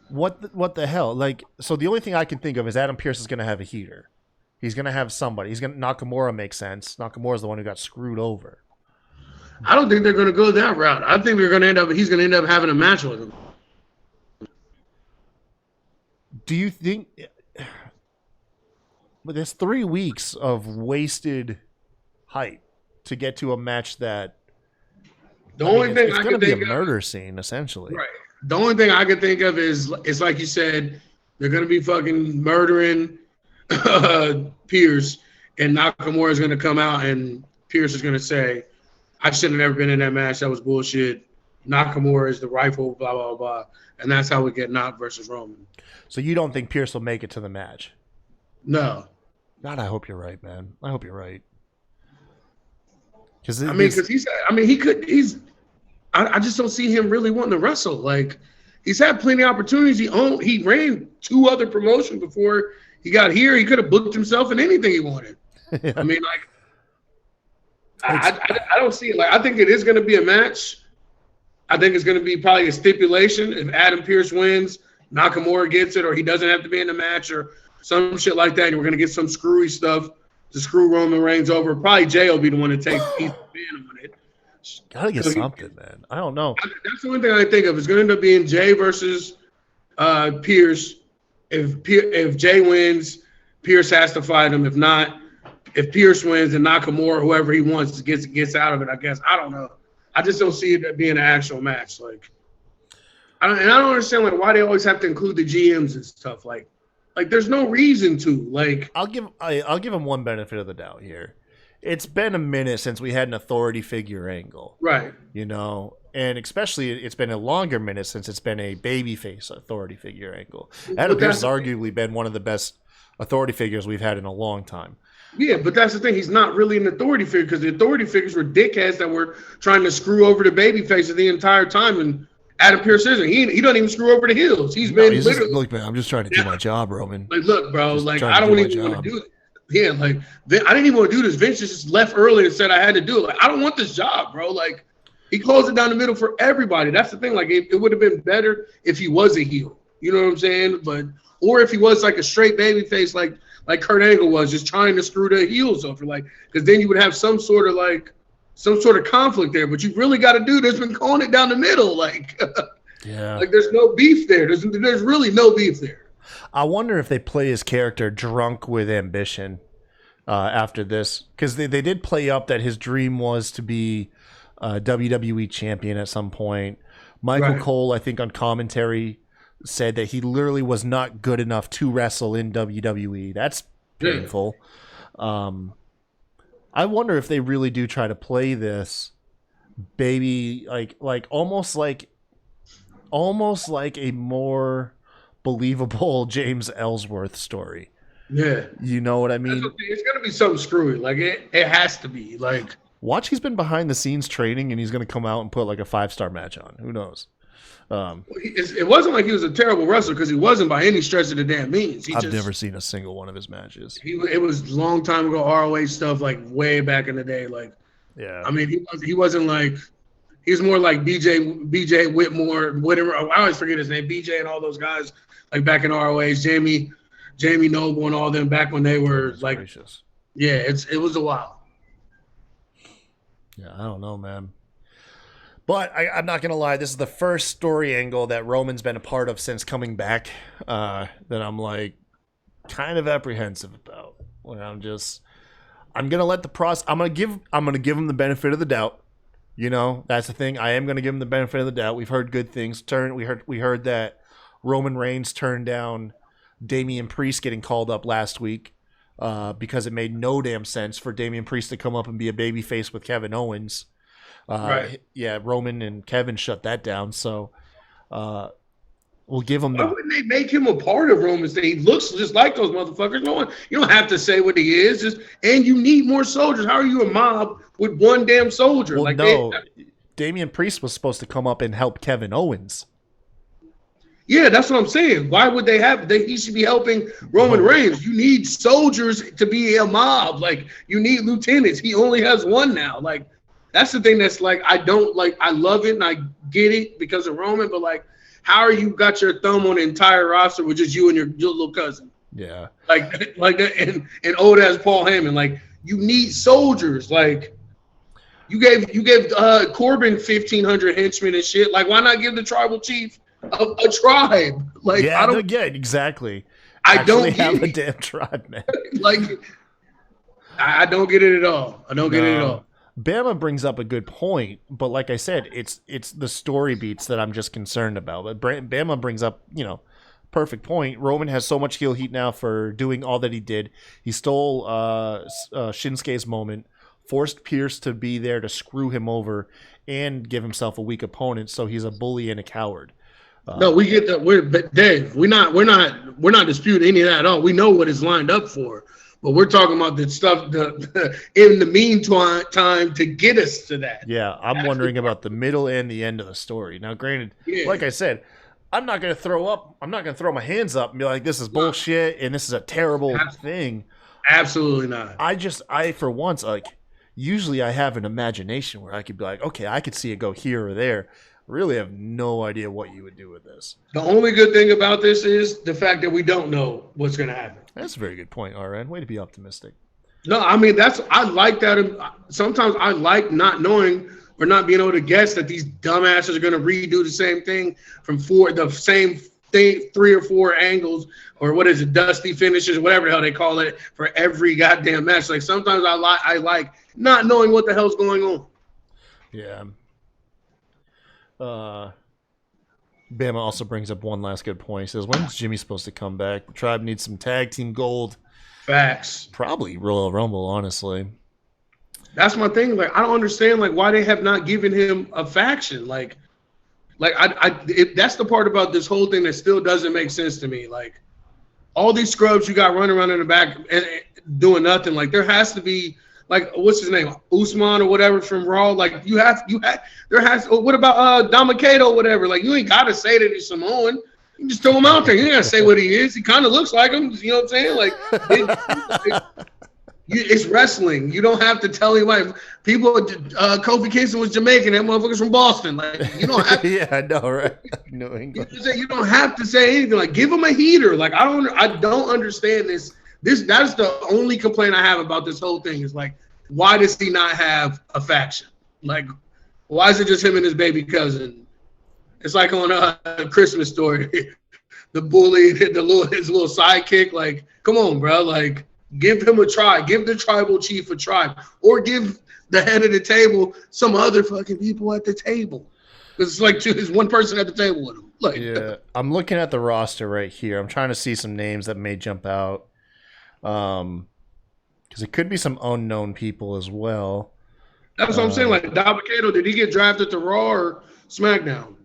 What the hell? Like, so the only thing I can think of is Adam Pearce is going to have a heater. He's going to have somebody. Nakamura makes sense. Nakamura's the one who got screwed over. I don't think they're going to go that route. I think he's going to end up having a match with him. Do you think there's 3 weeks of wasted hype to get to a match that it's going to be a murder scene, essentially. Right. The only thing I can think of is like you said, they're going to be fucking murdering Pearce, and Nakamura is going to come out, and Pearce is going to say, I should have never been in that match. That was bullshit. Nakamura is the rifle, blah, blah, blah. And that's how we get Nak versus Roman. So you don't think Pearce will make it to the match? No. God, I hope you're right, man. I hope you're right. I just don't see him really wanting to wrestle. Like, he's had plenty of opportunities. He ran 2 other promotions before he got here. He could have booked himself in anything he wanted. Yeah. I mean, like, I don't see it. Like, I think it is going to be a match. I think it's going to be probably a stipulation. If Adam Pearce wins, Nakamura gets it, or he doesn't have to be in the match, or some shit like that. And we're going to get some screwy stuff to screw Roman Reigns over. Probably Jey will be the one to take the piece of man on it. Gotta get something, man. I don't know. That's the one thing I think of. It's going to end up being Jey versus Pearce. If Jey wins, Pearce has to fight him. If not, if Pearce wins, then Nakamura, whoever he wants, gets out of it. I guess I don't know. I just don't see it being an actual match. Like, I don't understand why they always have to include the GMs and stuff. Like there's no reason to. Like, I'll give him one benefit of the doubt here. It's been a minute since we had an authority figure angle. Right. And especially it's been a longer minute since it's been a babyface authority figure angle. Adam Pearce has arguably been one of the best authority figures we've had in a long time. Yeah, but that's the thing. He's not really an authority figure because the authority figures were dickheads that were trying to screw over the babyfaces the entire time. And Adam Pearce isn't. He doesn't even screw over the heels. He's literally. Look, man, I'm just trying to do my job, Roman. Like, look, bro. Like, I don't even want to do it. Yeah, like, I didn't even want to do this. Vince just left early and said I had to do it. Like, I don't want this job, bro. Like, he closed it down the middle for everybody. That's the thing. Like, it would have been better if he was a heel. You know what I'm saying? Or if he was like a straight baby face, like Kurt Angle was, just trying to screw the heels over. Like, because then you would have some sort of conflict there. But you really got to do this. Been calling it down the middle. Like, yeah. Like, there's no beef there. There's really no beef there. I wonder if they play his character drunk with ambition after this, because they did play up that his dream was to be WWE champion at some point. Michael Cole, I think on commentary, said that he literally was not good enough to wrestle in WWE. That's painful. I wonder if they really do try to play this baby like almost like a more believable James Ellsworth story. Yeah. You know what I mean? It's going to be something screwy. Like, it has to be. Like, watch, he's been behind the scenes training, and he's going to come out and put like a 5-star match on. Who knows? It wasn't like he was a terrible wrestler, because he wasn't by any stretch of the damn means. I've never seen a single one of his matches. It was a long time ago, ROH stuff, like way back in the day. Like, yeah. I mean, he wasn't like, he was more like BJ Whitmore, whatever. I always forget his name. BJ and all those guys, like back in ROH, Jamie Noble and all them back when they were like, gracious. Yeah, it was a while. Yeah, I don't know, man. But I'm not going to lie. This is the first story angle that Roman's been a part of since coming back that I'm like kind of apprehensive about. Where I'm going to let the process. I'm going to give him the benefit of the doubt. You know, that's the thing. I am going to give him the benefit of the doubt. We've heard good things. We heard that Roman Reigns turned down Damian Priest getting called up last week because it made no damn sense for Damian Priest to come up and be a babyface with Kevin Owens. Right. Yeah, Roman and Kevin shut that down. So we'll give him. Why wouldn't they make him a part of Roman's thing? He looks just like those motherfuckers. You don't have to say what he is. And you need more soldiers. How are you a mob with one damn soldier? Well, no. Damian Priest was supposed to come up and help Kevin Owens. Yeah, that's what I'm saying. Why would they have? He should be helping Roman Reigns. You need soldiers to be a mob. Like, you need lieutenants. He only has one now. Like, that's the thing that's like, I don't like, I love it and I get it because of Roman, but like, how are you got your thumb on the entire roster with just you and your little cousin? Yeah. Like that, and old as Paul Heyman. Like, you need soldiers. Like, you gave Corbin 1,500 henchmen and shit. Like, why not give the tribal chief a tribe? Like, yeah, exactly. I don't have a damn tribe, man. Like, I don't get it at all. I don't get it at all. Bama brings up a good point, but like I said, it's the story beats that I'm just concerned about. But Bama brings up, perfect point. Roman has so much heel heat now for doing all that he did. He stole Shinsuke's moment, forced Pierce to be there to screw him over and give himself a weak opponent, so he's a bully and a coward. No, we get that. But Dave, we're not disputing any of that at all. We know what it's lined up for. But we're talking about the stuff in the meantime to get us to that. Yeah, I'm wondering about the middle and the end of the story. Now, granted, like I said, I'm not going to throw up. I'm not going to throw my hands up and be like, this is bullshit and this is a terrible thing. Absolutely not. I for once, like, usually I have an imagination where I could be like, okay, I could see it go here or there. Really have no idea what you would do with this. The only good thing about this is the fact that we don't know what's going to happen. That's a very good point, RN. Way to be optimistic. No, I mean, I like that. Sometimes I like not knowing or not being able to guess that these dumbasses are going to redo the same thing from the same thing, 3 or 4 angles, or what is it, dusty finishes, whatever the hell they call it, for every goddamn match. Like, sometimes I like not knowing what the hell's going on. Yeah. Bama also brings up one last good point. He says, when's Jimmy supposed to come back? The tribe needs some tag team gold. Facts. Probably Royal Rumble, honestly. That's my thing. Like, I don't understand why they have not given him a faction. Like that's the part about this whole thing that still doesn't make sense to me. Like, all these scrubs you got running around in the back and doing nothing. Like, there has to be, like, what's his name, Usman or whatever from Raw. Like, what about Domikato or whatever? Like, you ain't got to say that he's Samoan. You just throw him out there. You ain't got to say what he is. He kind of looks like him. You know what I'm saying? Like, it's wrestling. You don't have to tell anybody. People, Kofi Kingston was Jamaican. That motherfucker's from Boston. Like, you don't have to. Yeah, I know, right? New England. You don't have to say anything. Like, give him a heater. Like, I don't understand this. That's the only complaint I have about this whole thing is, like, why does he not have a faction? Like, why is it just him and his baby cousin? It's like on a Christmas Story. the bully, his little sidekick. Like, come on, bro. Like, give him a try. Give the tribal chief a try, or give the head of the table some other fucking people at the table. Because it's like there's one person at the table with him. Like, yeah, I'm looking at the roster right here. I'm trying to see some names that may jump out. Because it could be some unknown people as well. That's what I'm saying. Like, Dabba-Kato, did he get drafted to Raw or SmackDown?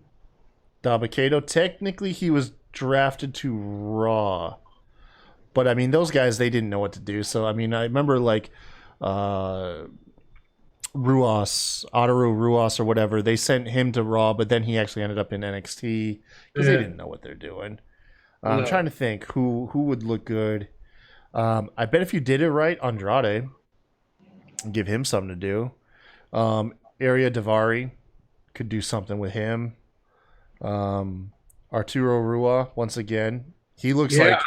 Dabba-Kato, technically he was drafted to Raw. But, I mean, those guys, they didn't know what to do. So, I mean, I remember, like, Ruas, Otaru Ruas or whatever, they sent him to Raw, but then he actually ended up in NXT because they didn't know what they're doing. I'm trying to think who would look good. I bet if you did it right, Andrade, give him something to do. Arya Davari could do something with him. Arturo Rua, once again, he looks like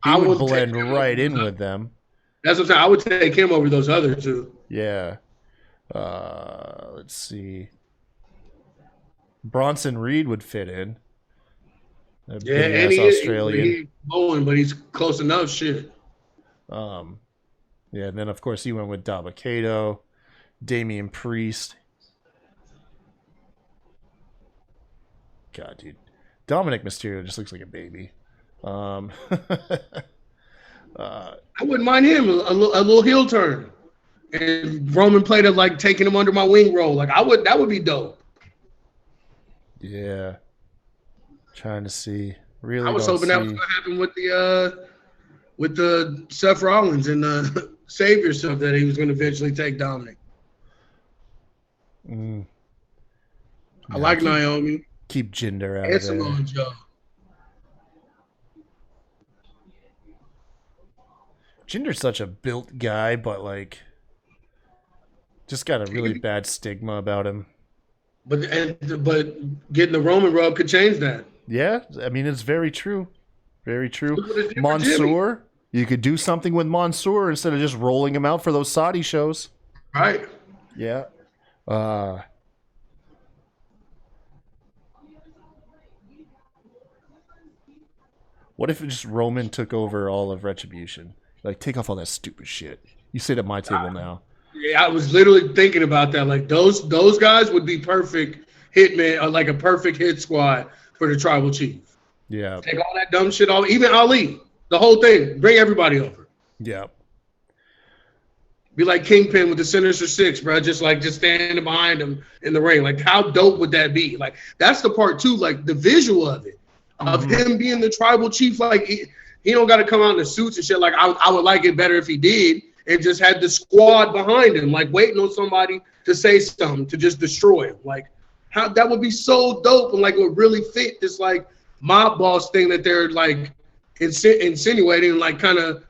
he would blend right in with them. That's what I'm saying. I would take him over those other two. Yeah. Let's see. Bronson Reed would fit in. And he Australian. He's blowing, but he's close enough. Shit. Yeah, and then of course he went with Dabba-Kato, Damian Priest. God, dude, Dominic Mysterio just looks like a baby. I wouldn't mind him a little heel turn, and Roman played it like taking him under my wing role. Like that would be dope. Yeah, trying to see. Really, I was hoping that was going to happen with the Seth Rollins and the Savior stuff, that he was going to eventually take Dominic. I like Naomi. Keep Jinder out and of there. Samoa Joe. Jinder's such a built guy, but like, just got a really bad stigma about him. But getting the Roman rub could change that. Yeah, I mean, it's very true. Very true. Mansoor, you could do something with Mansoor instead of just rolling him out for those Saudi shows. Right. Yeah. What if just Roman took over all of Retribution? Like, take off all that stupid shit. You sit at my table now. Yeah, I was literally thinking about that. Like, those guys would be perfect hitmen, or like a perfect hit squad for the Tribal Chief. Yeah. Take all that dumb shit off. Even Ali. The whole thing. Bring everybody over. Yeah. Be like Kingpin with the Sinister Six, bro. Just standing behind him in the ring. Like, how dope would that be? Like, that's the part too. Like, the visual of it. Of him being the Tribal Chief. Like, he don't got to come out in the suits and shit. Like, I would like it better if he did. And just had the squad behind him. Like, waiting on somebody to say something. To just destroy him. Like, how that would be so dope. And, like, it would really fit this, like, mob boss thing that they're, like, insinuating. Like, kind of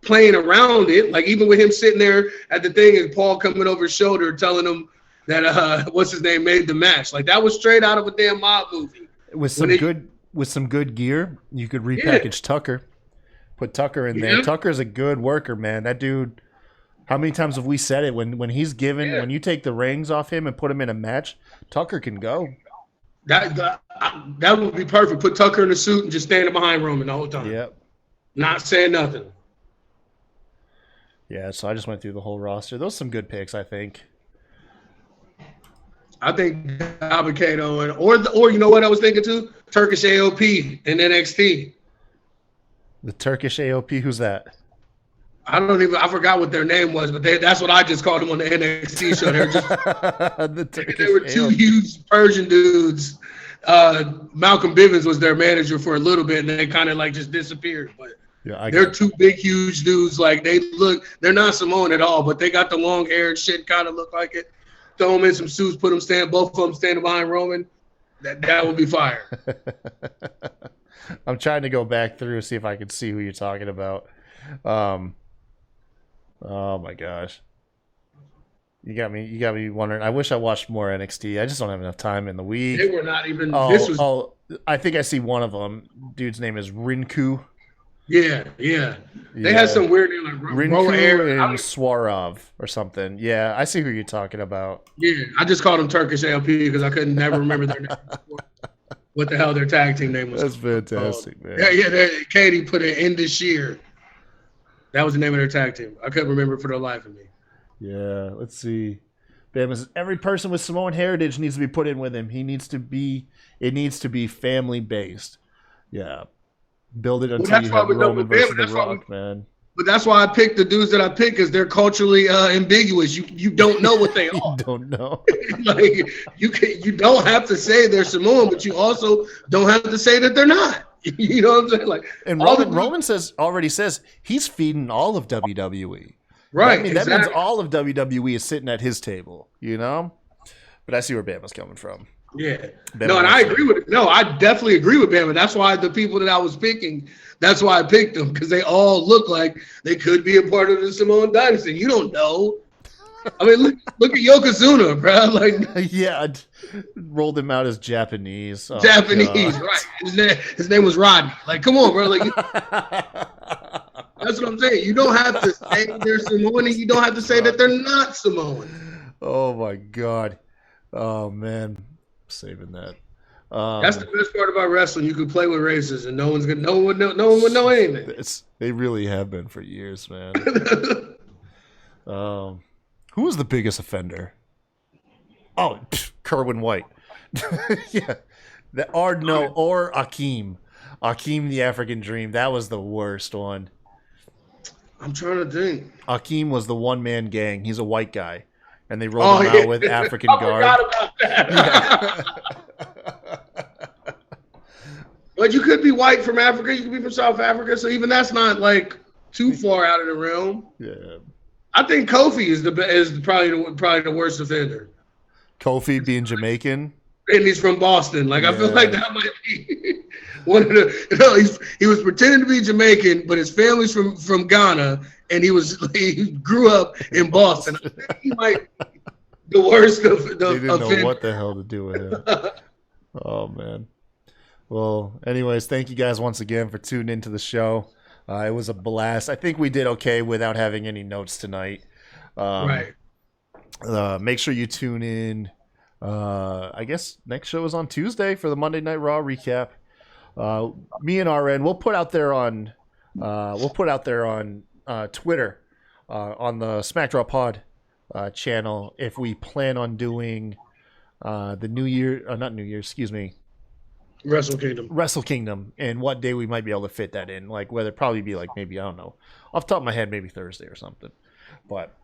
playing around it. Like, even with him sitting there at the thing and Paul coming over his shoulder telling him that what's his name made the match. Like, that was straight out of a damn mob movie. With some good gear, you could repackage Tucker. Put Tucker in there. Tucker's a good worker, man. That dude, how many times have we said it? When he's given, when you take the rings off him and put him in a match, Tucker can go. That would be perfect. Put Tucker in a suit and just standing behind Roman the whole time. Yep. Not saying nothing. Yeah, so I just went through the whole roster. Those are some good picks, I think. I think Dabba-Kato or you know what I was thinking too? Turkish AOP in NXT. The Turkish AOP, who's that? I forgot what their name was, but that's what I just called them on the NXT show. They were two huge Persian dudes. Malcolm Bivens was their manager for a little bit, and they kind of like just disappeared. But they're two big, huge dudes. Like, they're not Samoan at all, but they got the long hair and shit, kind of look like it. Throw them in some suits, both of them standing behind Roman. That would be fire. I'm trying to go back through see if I can see who you're talking about. Oh my gosh, you got me wondering. I wish I watched more NXT. I just don't have enough time in the week. They were not even. I think I see one of them. Dude's name is Rinku. Yeah. They had some weird name like Rinku and Swarov or something. Yeah, I see who you're talking about. Yeah, I just called them Turkish ALP because I couldn't never remember their name before. what the hell their tag team name was. That's fantastic, man. Yeah. Katie put it in this year. That was the name of their tag team. I couldn't remember for the life of me. Yeah, let's see. Bam says every person with Samoan heritage needs to be put in with him. It needs to be family based. Yeah. Build it until you have Roman versus The Rock, man. But that's why I picked the dudes that I picked, because they're culturally ambiguous. You don't know what they are. You don't know. Like you don't have to say they're Samoan, but you also don't have to say that they're not. You know what I'm saying? Like, and Roman already says he's feeding all of WWE. Right. I mean, that means all of WWE is sitting at his table, you know? But I see where Bama's coming from. Yeah. No, and I agree with it. No, I definitely agree with Bama. That's why the people that I was picking, that's why I picked them, because they all look like they could be a part of the Samoan dynasty. You don't know. I mean, look at Yokozuna, bro. Like, yeah, rolled him out as Japanese. Oh, Japanese, God. Right? His name was Rodney. Like, come on, bro. Like, that's what I'm saying. You don't have to say they're Samoan, and you don't have to say that they're not Samoan. Oh my God. Oh man, saving that. That's the best part about wrestling. You can play with races, and no one would know anything. They really have been for years, man. Who was the biggest offender? Oh, Kerwin White. Yeah, or Akeem. Akeem the African Dream. That was the worst one. I'm trying to think. Akeem was the one-man gang. He's a white guy, and they rolled him out with African guard. I forgot about that. But you could be white from Africa. You could be from South Africa. So even that's not like too far out of the realm. Yeah. I think Kofi is probably the worst offender. Kofi being Jamaican, and he's from Boston. Like, I feel like that might be one of the. He was pretending to be Jamaican, but his family's from Ghana, and he grew up in Boston. I think he might be the worst of the. They didn't know what the hell to do with him. Oh man. Well, anyways, thank you guys once again for tuning into the show. It was a blast. I think we did okay without having any notes tonight. Right. Make sure you tune in. I guess next show is on Tuesday for the Monday Night Raw recap. Me and RN, we'll put out there on Twitter on the SmackDown Pod channel if we plan on doing the New Year, not New Year, excuse me. Wrestle Kingdom, and what day we might be able to fit that in, like whether probably be like maybe, I don't know, off the top of my head, maybe Thursday or something, but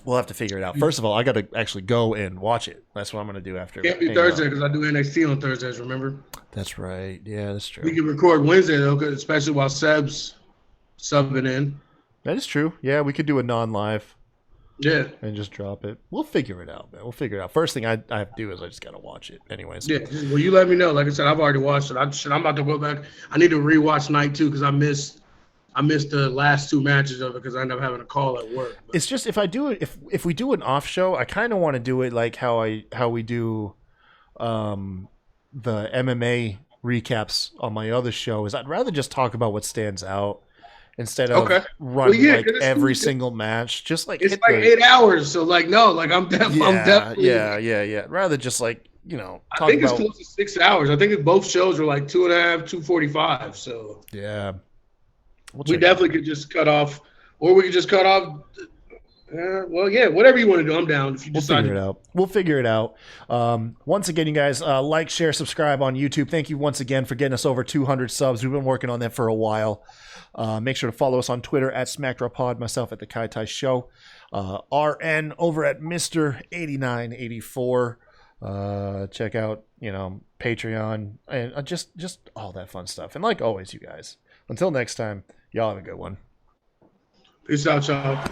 we'll have to figure it out. First of all, I got to actually go and watch it. That's what I'm going to do after. Can't be Thursday because I do NXT on Thursdays, remember? That's right. Yeah, that's true. We can record Wednesday though, especially while Seb's subbing in. That is true. Yeah, we could do a non-live. Yeah. And just drop it. We'll figure it out, man. We'll figure it out. First thing I have to do is I just got to watch it anyways. Yeah. Well, you let me know. Like I said, I've already watched it. I'm about to go back. I need to rewatch night 2 because I missed the last 2 matches of it because I ended up having a call at work. But it's just if I do it, if we do an off show, I kind of want to do it like how we do the MMA recaps on my other show. Is I'd rather just talk about what stands out. Instead of running every single match, just like it's like 8 hours. So like no, like I'm definitely yeah. Rather just like I think it's close to 6 hours. I think both shows are like 2.5, 2:45. So yeah, we definitely could just cut off, or we could just cut off. Well, yeah, whatever you want to do, I'm down. If you decide We'll figure it out. Once again, you guys, like, share, subscribe on YouTube. Thank you once again for getting us over 200 subs. We've been working on that for a while. Make sure to follow us on Twitter at SmackDrawPod, myself at The Kai Tai Show, RN over at Mr. 8984. Check out, Patreon, and just all that fun stuff. And like always, you guys, until next time, y'all have a good one. Peace out, y'all.